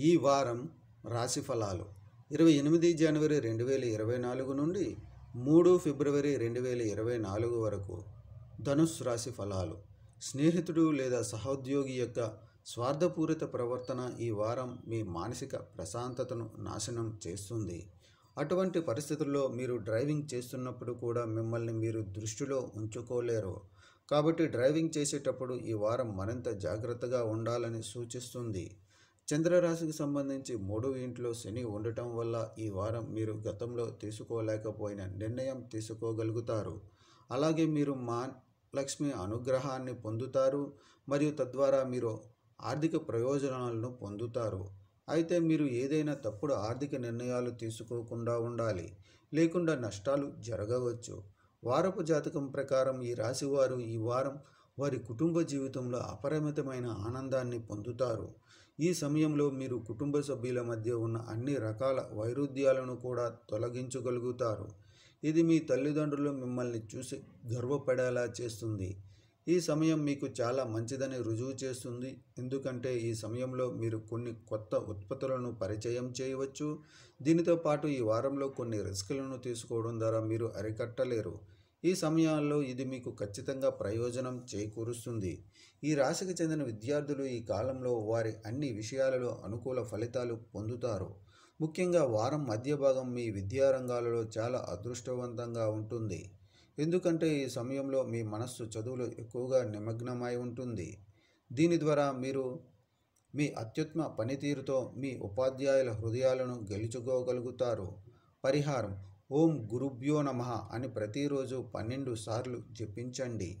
ఈ వారం రాశి ఫలాలు 28 జనవరి 2024 నుండి 3 ఫిబ్రవరి 2024 వరకు. ధనుస్సు రాశి ఫలాలు. స్నేహితుడు లేదా సహోద్యోగి యొక్క స్వార్థపూరిత ప్రవర్తన ఈ వారం మీ మానసిక ప్రశాంతతను నాశనం చేస్తుంది. అటువంటి పరిస్థితుల్లో మీరు డ్రైవింగ్ చేస్తున్నప్పుడు కూడా మిమ్మల్ని మీరు దృష్టిలో ఉంచుకోలేరు. కాబట్టి డ్రైవింగ్ చేసేటప్పుడు ఈ వారం మరింత జాగ్రత్తగా ఉండాలని సూచిస్తుంది. చంద్రరాశికి సంబంధించి 3వ ఇంట్లో శని ఉండటం వల్ల ఈ వారం మీరు గతంలో తీసుకోలేకపోయిన నిర్ణయం తీసుకోగలుగుతారు. అలాగే మీరు లక్ష్మి అనుగ్రహాన్ని పొందుతారు మరియు తద్వారా మీరు ఆర్థిక ప్రయోజనాలను పొందుతారు. అయితే మీరు ఏదైనా తప్పుడు ఆర్థిక నిర్ణయాలు తీసుకోకుండా ఉండాలి, లేకుండా నష్టాలు జరగవచ్చు. వారపు జాతకం ప్రకారం ఈ రాశివారు ఈ వారం వారి కుటుంబ జీవితంలో అపరిమితమైన ఆనందాన్ని పొందుతారు. ఈ సమయంలో మీరు కుటుంబ సభ్యుల మధ్య ఉన్న అన్ని రకాల వైరుధ్యాలను కూడా తొలగించగలుగుతారు. ఇది మీ తల్లిదండ్రులు మిమ్మల్ని చూసి గర్వపడేలా చేస్తుంది. ఈ సమయం మీకు చాలా మంచిదని రుజువు చేస్తుంది, ఎందుకంటే ఈ సమయంలో మీరు కొన్ని కొత్త ఉత్పత్తులను పరిచయం చేయవచ్చు. దీనితో పాటు ఈ వారంలో కొన్ని రిస్కులను తీసుకోవడం ద్వారా మీరు అరికట్టలేరు. ఈ సమయాల్లో ఇది మీకు ఖచ్చితంగా ప్రయోజనం చేకూరుస్తుంది. ఈ రాశికి చెందిన విద్యార్థులు ఈ కాలంలో వారి అన్ని విషయాలలో అనుకూల ఫలితాలు పొందుతారు. ముఖ్యంగా వారం మధ్య భాగం మీ విద్యారంగాలలో చాలా అదృష్టవంతంగా ఉంటుంది, ఎందుకంటే ఈ సమయంలో మీ మనస్సు చదువులో ఎక్కువగా నిమగ్నమై ఉంటుంది. దీని ద్వారా మీరు మీ అత్యుత్తమ పనితీరుతో మీ ఉపాధ్యాయుల హృదయాలను గెలుచుకోగలుగుతారు. పరిహారం: ఓం గురుభ్యో నమః అని ప్రతిరోజు 12 సార్లు జపించండి.